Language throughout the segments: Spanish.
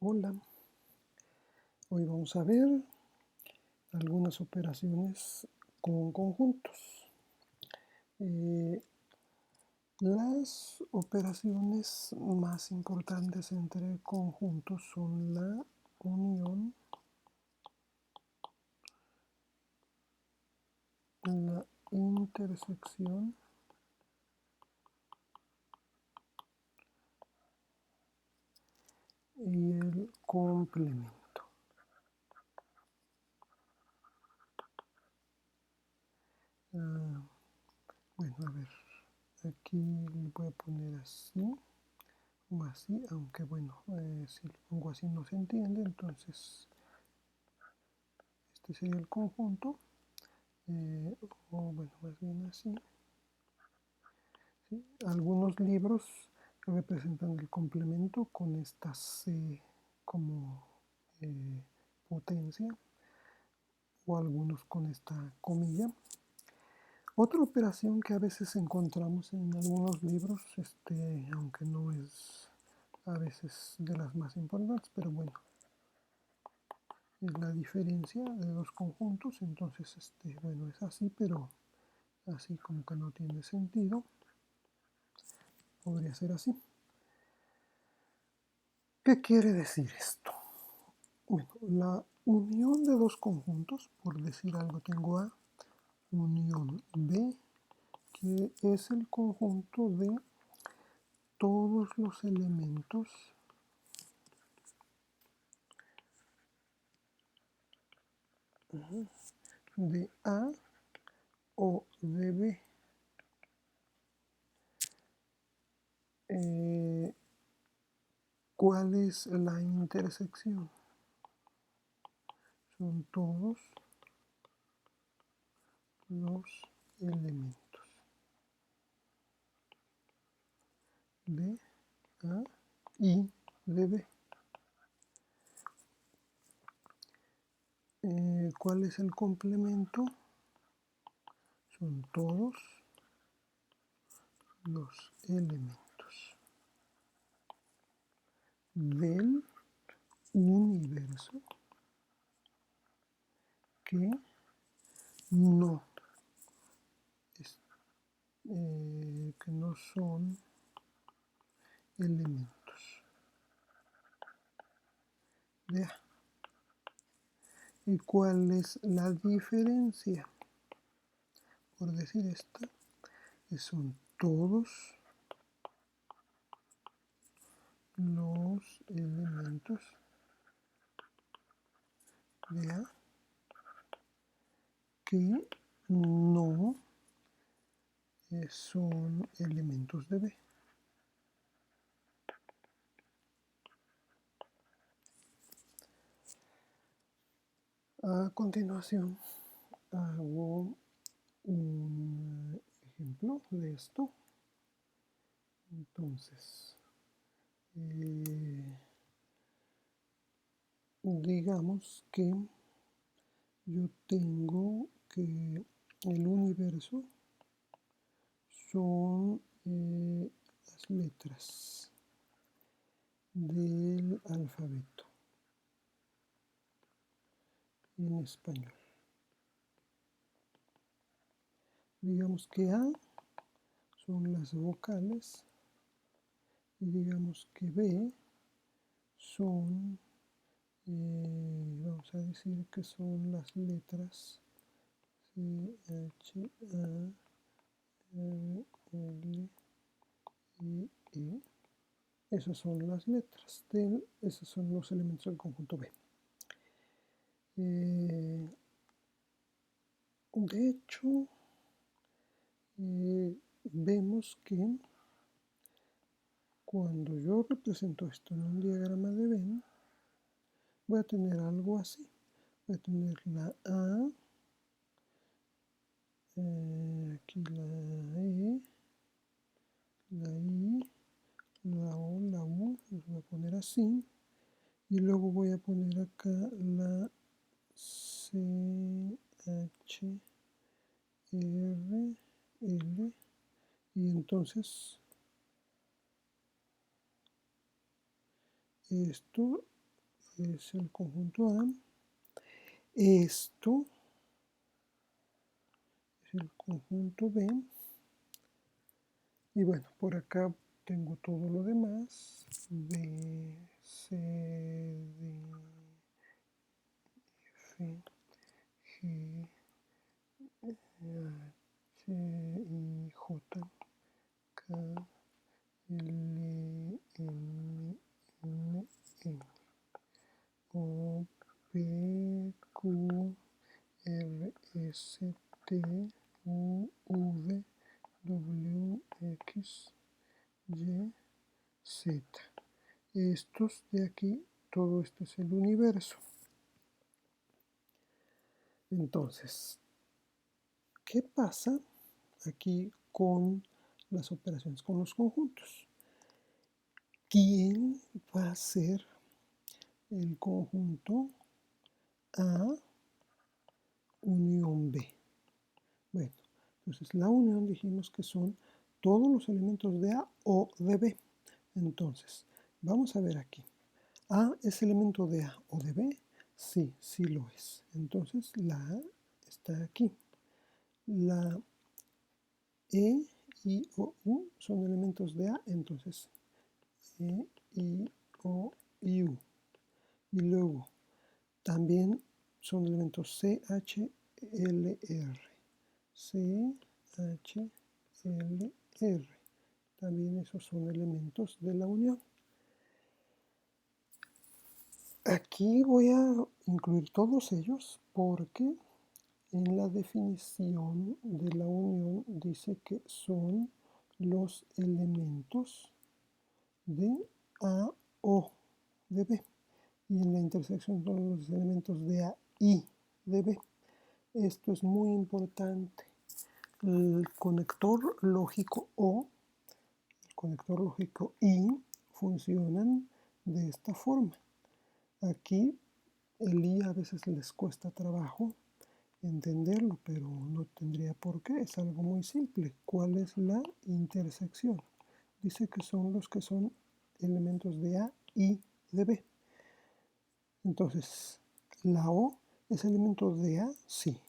Hola, hoy vamos a ver algunas operaciones con conjuntos. Las operaciones más importantes entre conjuntos son la unión, la intersección y el complemento. Bueno, a ver, aquí le voy a poner así o así, aunque bueno, si lo pongo así no se entiende, entonces este sería el conjunto, o bueno, más bien así. ¿Sí? Algunos libros representan el complemento con esta C como potencia, o algunos con esta comilla. Otra operación que a veces encontramos en algunos libros, aunque no es a veces de las más importantes, pero bueno, es la diferencia de dos conjuntos. Entonces, bueno, es así, pero así como que no tiene sentido. Podría ser así. ¿Qué quiere decir esto? Bueno, la unión de dos conjuntos, por decir algo, tengo A, unión B, que es el conjunto de todos los elementos de A o de B. ¿Cuál es la intersección? Son todos los elementos de A y de B. ¿Cuál es el complemento? Son todos los elementos del universo que no son elementos de A. ¿Y cuál es la diferencia? Por decir esta, que son todos los elementos de A que no son elementos de B. A continuación hago un ejemplo de esto. Entonces, digamos que yo tengo que el universo son las letras del alfabeto en español. Digamos que A son las vocales y digamos que B son, vamos a decir que son las letras C, H, A, R, L, I, E. Esas son las letras, esos son los elementos del conjunto B. De hecho, vemos que cuando yo represento esto en un diagrama de Venn, voy a tener algo así. Voy a tener la A, aquí la E, la I, la O, la U, los voy a poner así. Y luego voy a poner acá la C, H, R, L, y entonces esto es el conjunto A. Esto es el conjunto B. Y bueno, por acá tengo todo lo demás. B, C, D, F, G, H, I, J, K, L, M, N, M, O, P, Q, R, S, T, U, V, W, X, Y, Z. Estos de aquí, todo esto es el universo. Entonces, ¿qué pasa aquí con las operaciones con los conjuntos? ¿Quién va a ser el conjunto A unión B? Bueno, entonces la unión dijimos que son todos los elementos de A o de B. Entonces, vamos a ver aquí. ¿A es elemento de A o de B? Sí, sí lo es. Entonces, la A está aquí. La E, I, O, U son elementos de A, entonces E, I, O y U. Y luego, también son elementos C, H, L, R. C, H, L, R. También esos son elementos de la unión. Aquí voy a incluir todos ellos porque en la definición de la unión dice que son los elementos de A o de B. Y en la intersección son los elementos de A y de B. Esto es muy importante. El conector lógico O, el conector lógico I funcionan de esta forma. Aquí el I a veces les cuesta trabajo entenderlo, pero no tendría por qué, es algo muy simple. ¿Cuál es la intersección? Dice que son los que son elementos de A y de B. Entonces, ¿la O es elemento de A? Sí.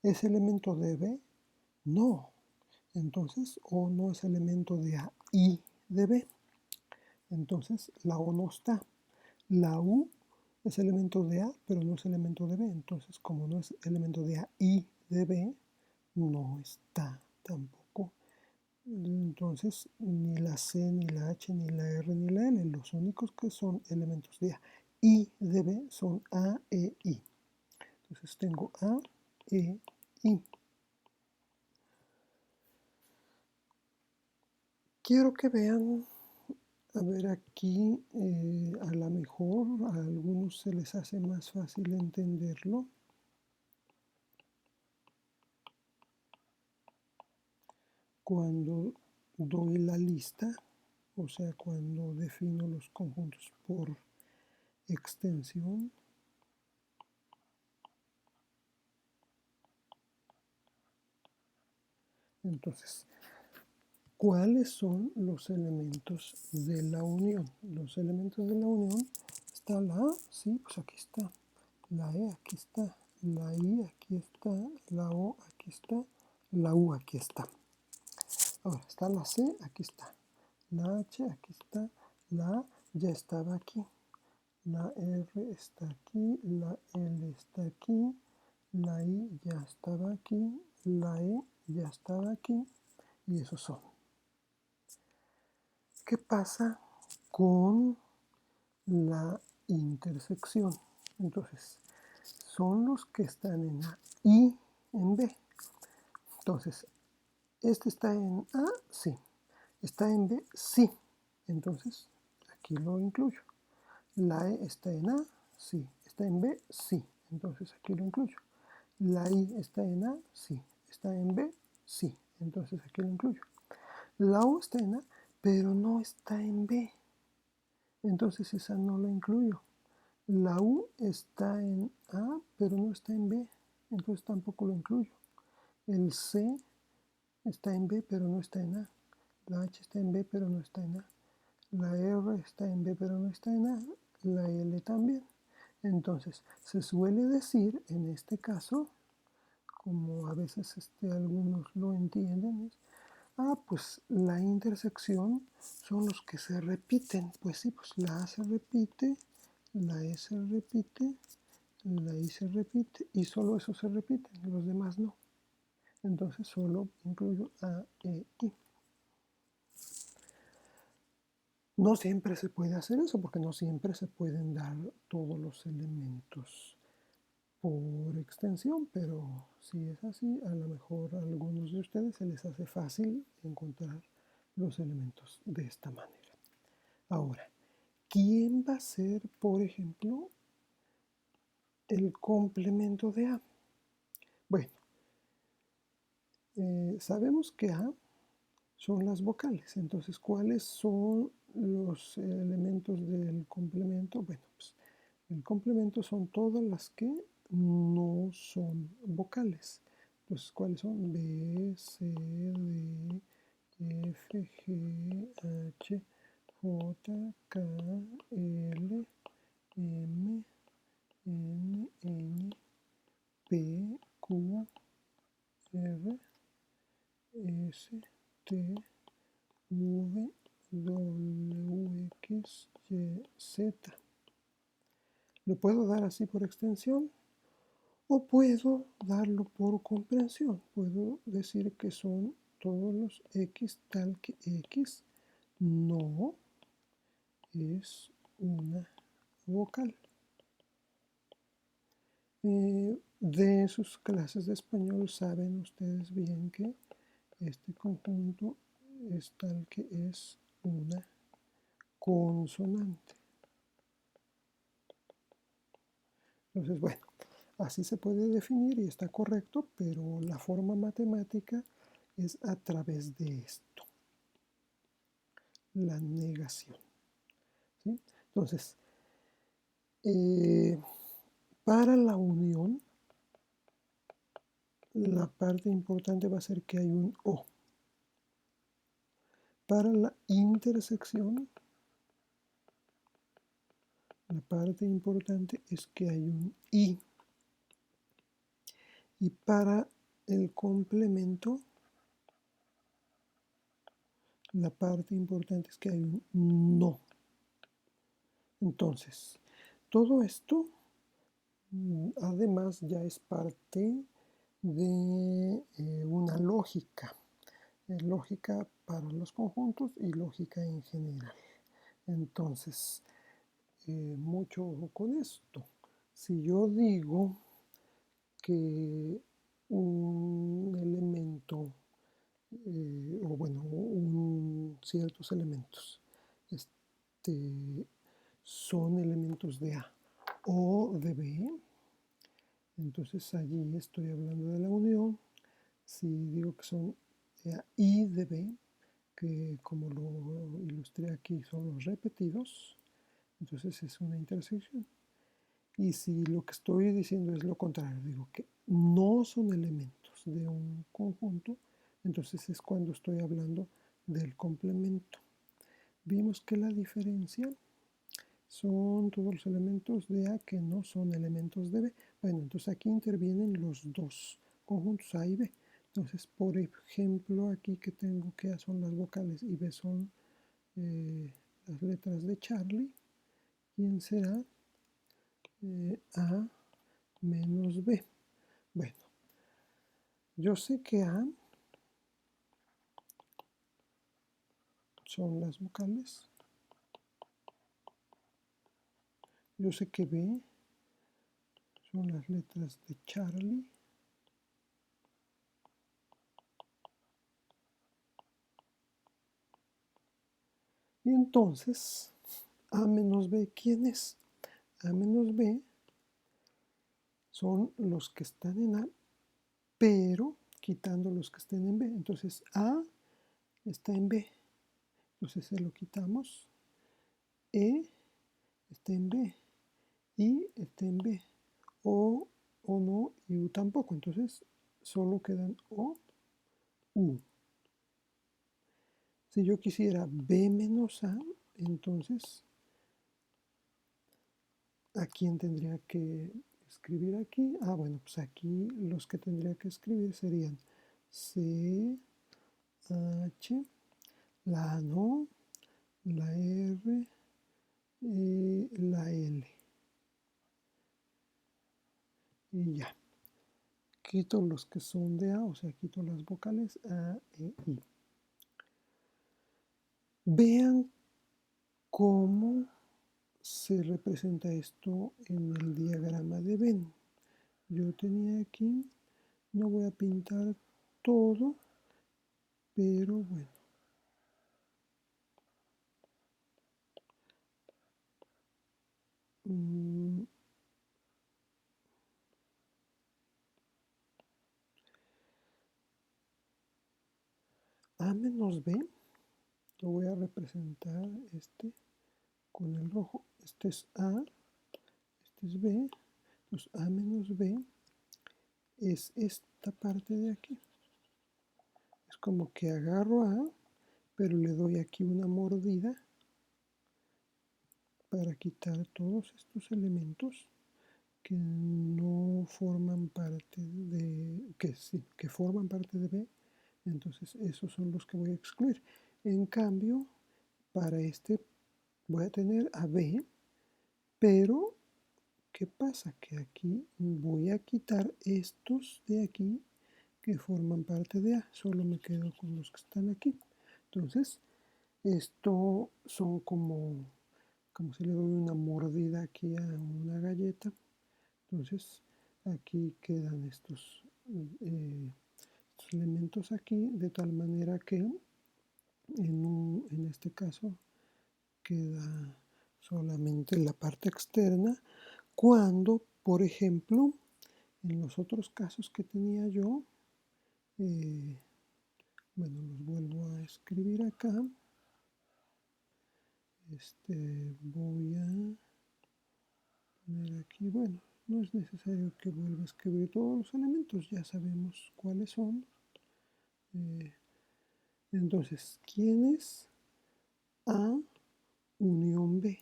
¿Es elemento de B? No. Entonces, O no es elemento de A y de B. Entonces, la O no está. La U es elemento de A, pero no es elemento de B. Entonces, como no es elemento de A y de B, no está tampoco. Entonces, ni la C, ni la H, ni la R, ni la L. Los únicos que son elementos de A y de B son A, E, I. Entonces, tengo A, E, I. Quiero que vean, a ver aquí, a lo mejor a algunos se les hace más fácil entenderlo. Cuando doy la lista, o sea, cuando defino los conjuntos por extensión, entonces, ¿cuáles son los elementos de la unión? Los elementos de la unión, está la A, sí, pues aquí está, la E aquí está, la I aquí está, la O aquí está, la U aquí está. Ahora, está la C, aquí está, la H aquí está, la A ya estaba aquí. La R está aquí, la L está aquí, la I ya estaba aquí, la E ya estaba aquí y esos son. ¿Qué pasa con la intersección? Entonces, son los que están en A y en B. Entonces, este está en A, sí. Está en B, sí. Entonces, aquí lo incluyo. La E está en A, sí. Está en B, sí. Entonces aquí lo incluyo. La I está en A, sí. Está en B, sí. Entonces aquí lo incluyo. La O está en A, pero no está en B. Entonces esa no la incluyo. La U está en A, pero no está en B. Entonces tampoco lo incluyo. El C está en B, pero no está en A. La H está en B, pero no está en A. La R está en B, pero no está en A. La L también. Entonces, se suele decir, en este caso, como a veces algunos lo entienden, pues la intersección son los que se repiten. Pues sí, pues la A se repite, la E se repite, la I se repite, y solo eso se repite, los demás no. Entonces solo incluyo A, E, I. No siempre se puede hacer eso, porque no siempre se pueden dar todos los elementos por extensión, pero si es así, a lo mejor a algunos de ustedes se les hace fácil encontrar los elementos de esta manera. Ahora, ¿quién va a ser, por ejemplo, el complemento de A? Bueno, sabemos que A son las vocales, entonces, ¿cuáles son los elementos del complemento? Bueno, pues el complemento son todas las que no son vocales. Entonces, ¿cuáles son? B, C, D, F, G, H, J, K, L, M, N, Ñ, P, Q, R, S, T, V, W, X, Y, Z. Lo puedo dar así por extensión o puedo darlo por comprensión. Puedo decir que son todos los X tal que X no es una vocal. De sus clases de español saben ustedes bien que este conjunto es tal que es una consonante. Entonces, bueno, así se puede definir y está correcto, pero la forma matemática es a través de esto, la negación. ¿Sí? Entonces, para la unión, la parte importante va a ser que hay un O. Para la intersección, la parte importante es que hay un I. Y para el complemento, la parte importante es que hay un no. Entonces, todo esto además ya es parte de una lógica, lógica para los conjuntos y lógica en general. Entonces, mucho ojo con esto. Si yo digo que un elemento, o bueno, ciertos elementos son elementos de A o de B, entonces allí estoy hablando de la unión. Si digo que son A y de B, que como lo ilustré aquí son los repetidos, entonces es una intersección. Y si lo que estoy diciendo es lo contrario, digo que no son elementos de un conjunto, entonces es cuando estoy hablando del complemento. Vimos que la diferencia son todos los elementos de A que no son elementos de B. Bueno, entonces aquí intervienen los dos conjuntos A y B. Entonces, por ejemplo, aquí que tengo que A son las vocales y B son las letras de Charlie, ¿quién será? A menos B. Bueno, yo sé que A son las vocales. Yo sé que B son las letras de Charlie. Y entonces, A menos B, ¿quién es? A menos B son los que están en A, pero quitando los que estén en B. Entonces, A está en B. Entonces, se lo quitamos. E está en B. I está en B. O no, y U tampoco. Entonces, solo quedan O, U. Si yo quisiera B menos A, entonces ¿A quién tendría que escribir aquí? Ah, bueno, pues aquí los que tendría que escribir serían C, H, la A no, la R y la L. Y ya. Quito los que son de A, o sea, quito las vocales A, E, I. Vean cómo se representa esto en el diagrama de Venn. Yo tenía aquí, no voy a pintar todo, pero bueno. A menos B, lo voy a representar este con el rojo. Este es A, este es B. Entonces A menos B es esta parte de aquí. Es como que agarro A, pero le doy aquí una mordida para quitar todos estos elementos que no forman parte de, que sí, que forman parte de B. Entonces esos son los que voy a excluir. En cambio, para este voy a tener a B, pero ¿qué pasa? Que aquí voy a quitar estos de aquí que forman parte de A. Solo me quedo con los que están aquí. Entonces, esto son como si le doy una mordida aquí a una galleta. Entonces, aquí quedan estos elementos aquí, de tal manera que en este caso queda solamente la parte externa, cuando, por ejemplo, en los otros casos que tenía yo, bueno, los vuelvo a escribir acá. Voy a poner aquí, bueno, no es necesario que vuelva a escribir todos los elementos, ya sabemos cuáles son. Entonces, ¿quién es A unión B?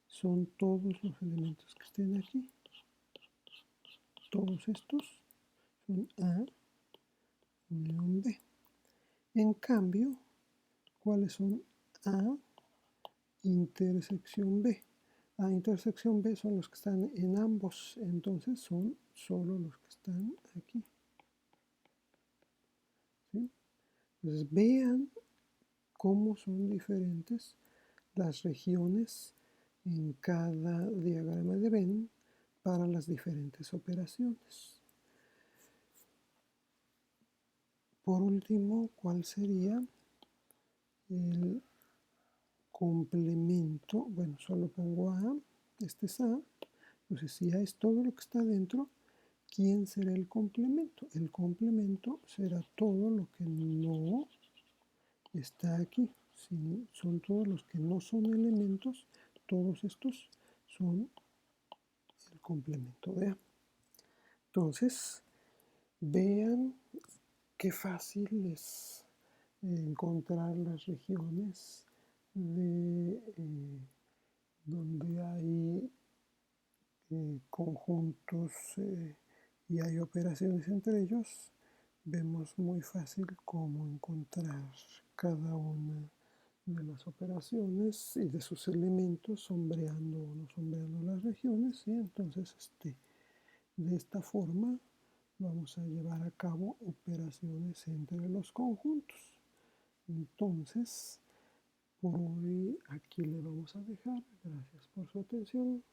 Son todos los elementos que estén aquí. Todos estos son A unión B. En cambio, ¿cuáles son A intersección B? A intersección B son los que están en ambos, entonces son solo los que están aquí. ¿Sí? Entonces vean cómo son diferentes las regiones en cada diagrama de Venn para las diferentes operaciones. Por último, ¿cuál sería el complemento? Bueno, solo pongo A, este es A. Entonces, si A es todo lo que está dentro, ¿quién será el complemento? El complemento será todo lo que no está aquí. Si son todos los que no son elementos, todos estos son el complemento de A. Entonces, vean qué fácil es encontrar las regiones de donde hay conjuntos y hay operaciones entre ellos. Vemos muy fácil cómo encontrar cada una de las operaciones y de sus elementos, sombreando o no sombreando las regiones, y entonces de esta forma vamos a llevar a cabo operaciones entre los conjuntos. Entonces, por hoy aquí le vamos a dejar. Gracias por su atención.